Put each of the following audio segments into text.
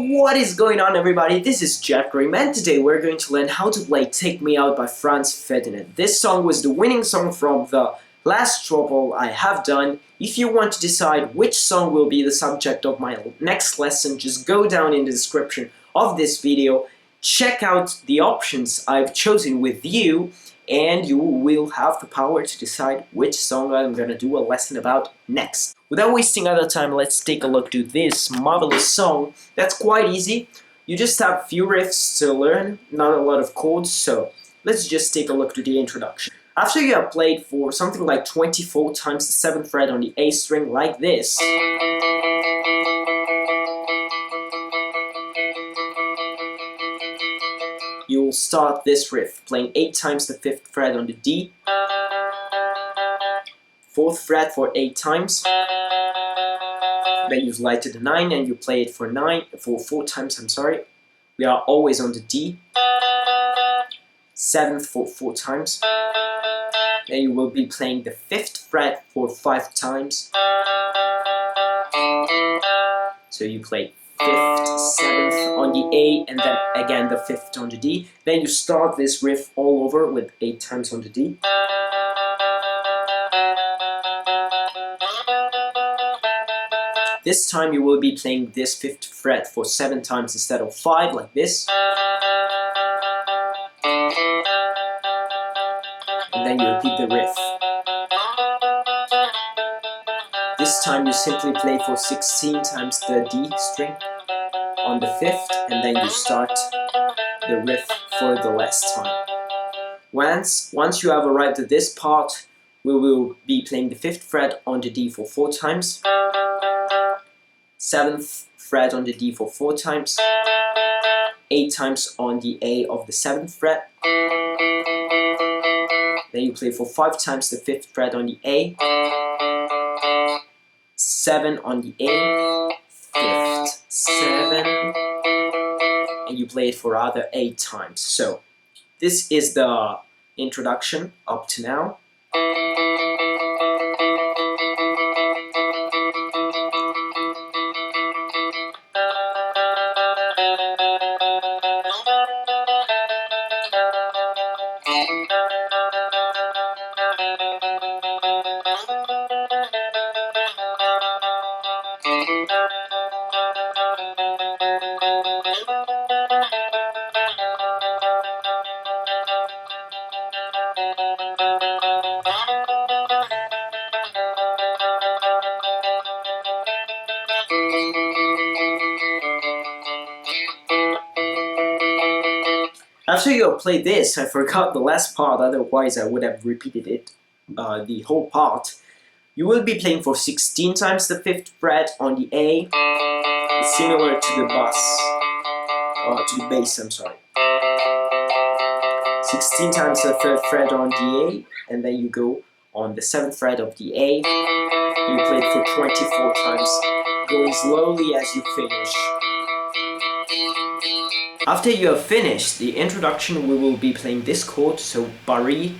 What is going on, everybody? This is Jepp, and today we're going to learn how to play Take Me Out by Franz Ferdinand. This song was the winning song from the last trouble I have done. If you want to decide which song will be the subject of my next lesson, just go down in the description of this video, check out the options I've chosen with you, and you will have the power to decide which song I'm gonna do a lesson about next. Without wasting other time, let's take a look to this marvelous song. That's quite easy. You just have few riffs to learn, not a lot of chords, so let's just take a look to the introduction. After you have played for something like 24 times the 7th fret on the A string like this, you'll start this riff playing 8 times the 5th fret on the D, 4th fret for 8 times, then you slide to the 9 and you play it for 4 times, We are always on the D, 7th for 4 times, then you will be playing the 5th fret for 5 times, so you play 5th, 7th on the A, and then again the 5th on the D. Then you start this riff all over with 8 times on the D. This time you will be playing this 5th fret for 7 times instead of 5, like this. And then you repeat the riff. This time you simply play for 16 times the D string on the 5th, and then you start the riff for the last time. Once you have arrived at this part, we will be playing the 5th fret on the D for 4 times, 7th fret on the D for 4 times, 8 times on the A of the 7th fret, then you play for 5 times the 5th fret on the A, 7 on the A, 5th, 7, and you play it for other 8 times. So this is the introduction up to now. After you have played this, I forgot the last part, otherwise I would have repeated it, the whole part. You will be playing for 16 times the 5th fret on the A, similar to the bass, 16 times the 3rd fret on the A, and then you go on the 7th fret of the A, you play it for 24 times, going slowly as you finish. After you have finished the introduction, we will be playing this chord, so Bari,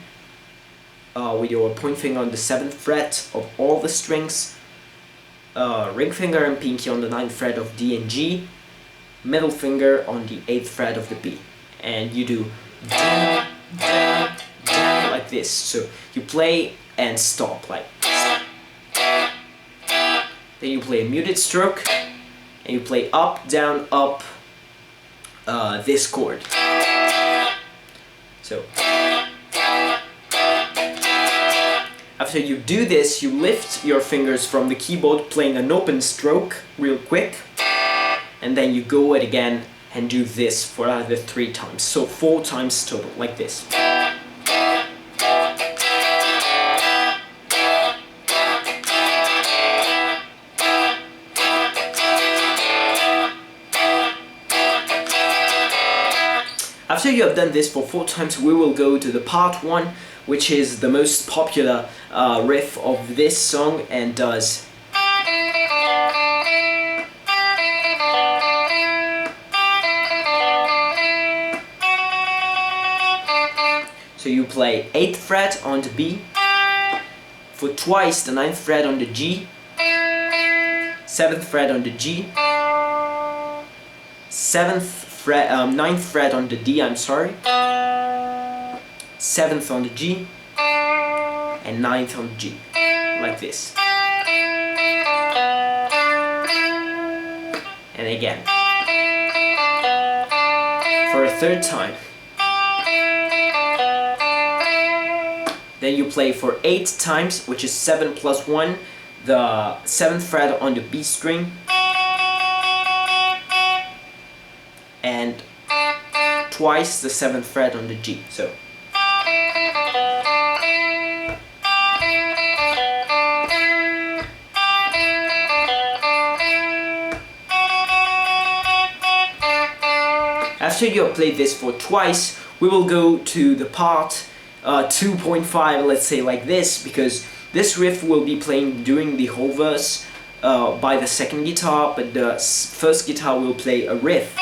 with your point finger on the 7th fret of all the strings, ring finger and pinky on the 9th fret of D and G, middle finger on the 8th fret of the B, and you do da, da, da, like this. So you play and stop, like. Then you play a muted stroke, and you play up, down, up, this chord. So after you do this, you lift your fingers from the keyboard playing an open stroke real quick, and then you go it again and do this for another 3 times, so 4 times total, like this. After you have done this for 4 times, we will go to the part 1, which is the most popular riff of this song, and does. So you play 8th fret on the B, for twice the 9th fret on the G, 7th fret on the G, ninth fret on the D, I'm sorry, 7th on the G, and 9th on the G, like this. And again, for a third time. Then you play for 8 times, which is 7 plus 1, the 7th fret on the B string, and twice the 7th fret on the G. So after you have played this for twice, we will go to the part 2.5, let's say like this, because this riff will be playing during the whole verse by the second guitar, but the first guitar will play a riff.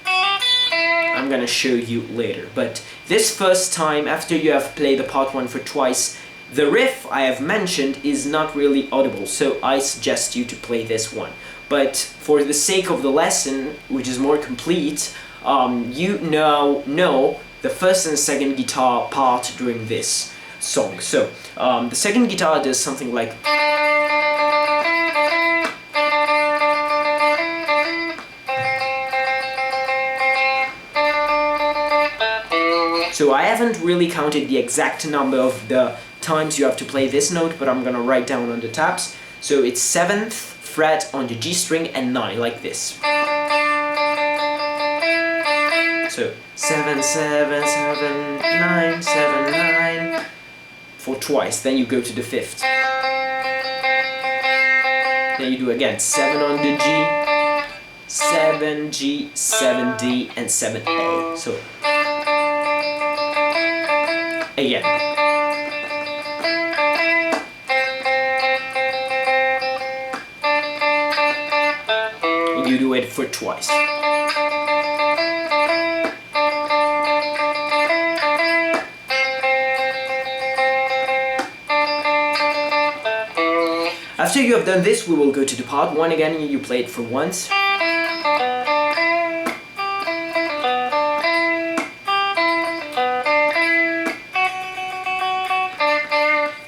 I'm gonna show you later, but this first time, after you have played the part 1 for twice, the riff I have mentioned is not really audible, so I suggest you to play this one. But for the sake of the lesson, which is more complete, you now know the first and second guitar part during this song. So the second guitar does something like, so I haven't really counted the exact number of the times you have to play this note, but I'm gonna write down on the tabs. So it's 7th fret on the G string and 9, like this. So 7, 7, 7, 9, 7, 9 for twice. Then you go to the 5th. Then you do again 7 on the G, 7G, 7D, and 7A. So again. You do it for twice. After you have done this, we will go to the part 1 again, and you play it for once.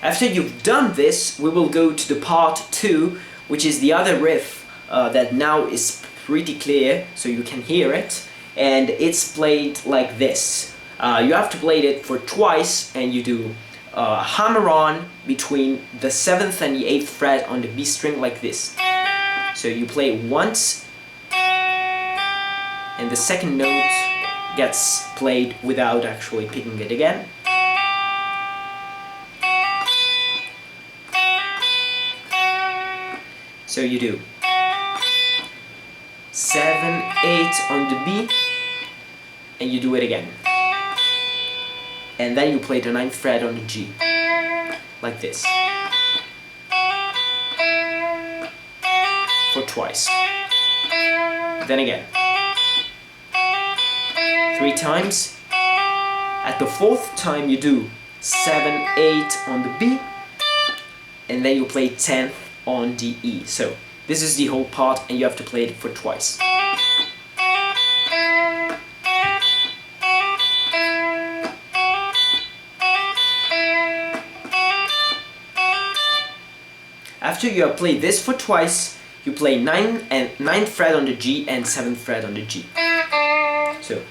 After you've done this, we will go to the part 2, which is the other riff that now is pretty clear, so you can hear it, and it's played like this. You have to play it for twice, and you do hammer on between the 7th and the 8th fret on the B string like this. So you play once, and the second note gets played without actually picking it again. So you do 7, 8 on the B, and you do it again. And then you play the 9th fret on the G, like this, for twice. Then again, 3 times. At the 4th time you do 7, 8 on the B, and then you play 10th on the E. So this is the whole part, and you have to play it for twice. After you have played this for twice, you play 9th fret on the G and 7th fret on the G. So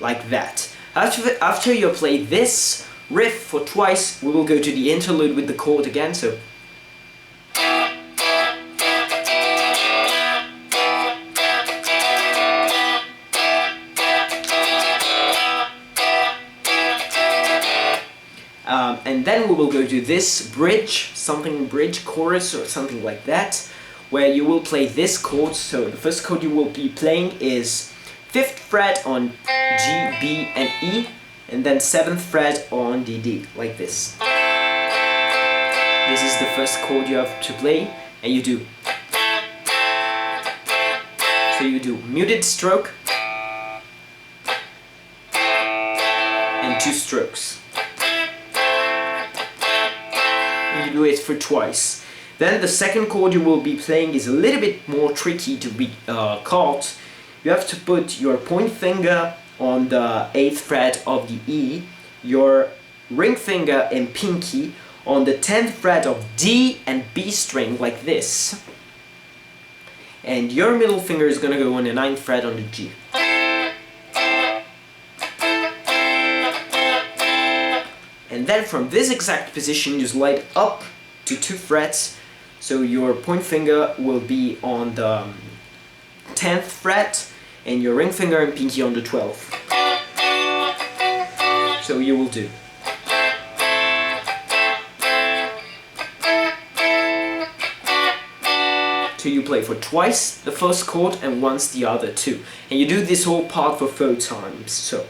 like that. After you play this riff for twice, we will go to the interlude with the chord again. So and then we will go to this bridge, bridge chorus or something like that, where you will play this chord. So the first chord you will be playing is 5th fret on G, B, and E, and then 7th fret on the D, like this. This is the first chord you have to play, and you do. So you do muted stroke and 2 strokes. You do it for twice. Then the second chord you will be playing is a little bit more tricky to be caught. You have to put your point finger on the 8th fret of the E, your ring finger and pinky on the 10th fret of D and B string like this. And your middle finger is gonna go on the 9th fret on the G. And then from this exact position you slide up to 2 frets, so your point finger will be on the 10th fret and your ring finger and pinky on the 12th. So you will do. So you play for twice the first chord and once the other two. And you do this whole part for 4 times. So.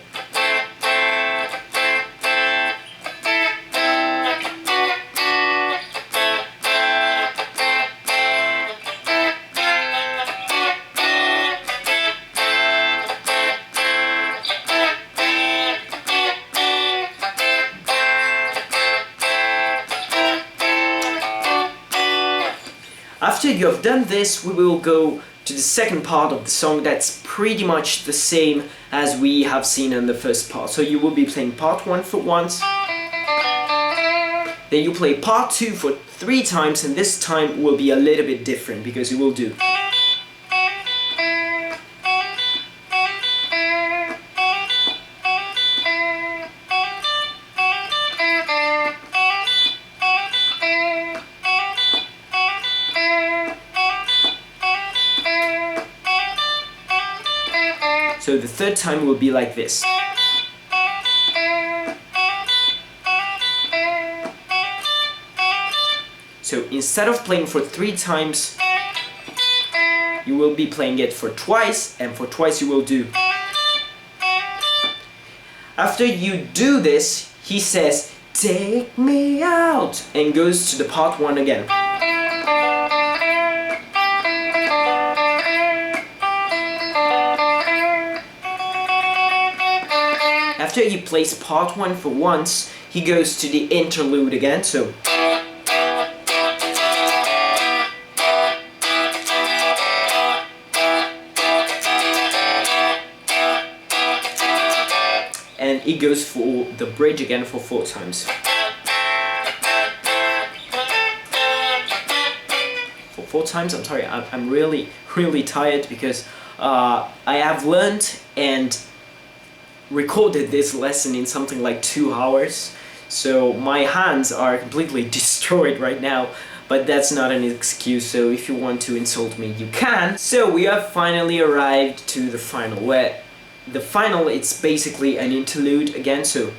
After you have done this, we will go to the second part of the song that's pretty much the same as we have seen in the first part. So you will be playing part 1 for once, then you play part 2 for 3 times, and this time will be a little bit different because you will do. So the third time will be like this. So instead of playing for 3 times, you will be playing it for twice, and for twice you will do. After you do this, he says, "Take me out," and goes to the part 1 again. After he plays part 1 for once, he goes to the interlude again, so. And he goes for the bridge again for 4 times. For 4 times, I'm sorry, I'm really tired because I have learned and recorded this lesson in something like 2 hours, so my hands are completely destroyed right now, but that's not an excuse, so if you want to insult me, you can. So we have finally arrived to the final, where the final, it's basically an interlude again, so.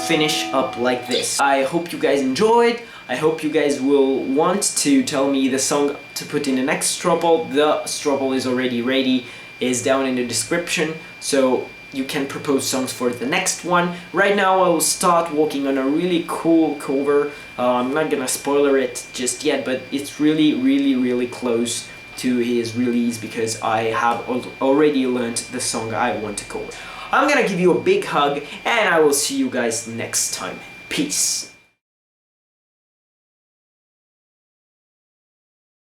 Finish up like this. I hope you guys enjoyed. I hope you guys will want to tell me the song to put in the next stroppel. The stroppel is already ready, is down in the description, so you can propose songs for the next one. Right now I will start working on a really cool cover. I'm not gonna spoiler it just yet, but it's really close to his release because I have already learned the song I want to cover. I'm gonna give you a big hug, and I will see you guys next time. Peace.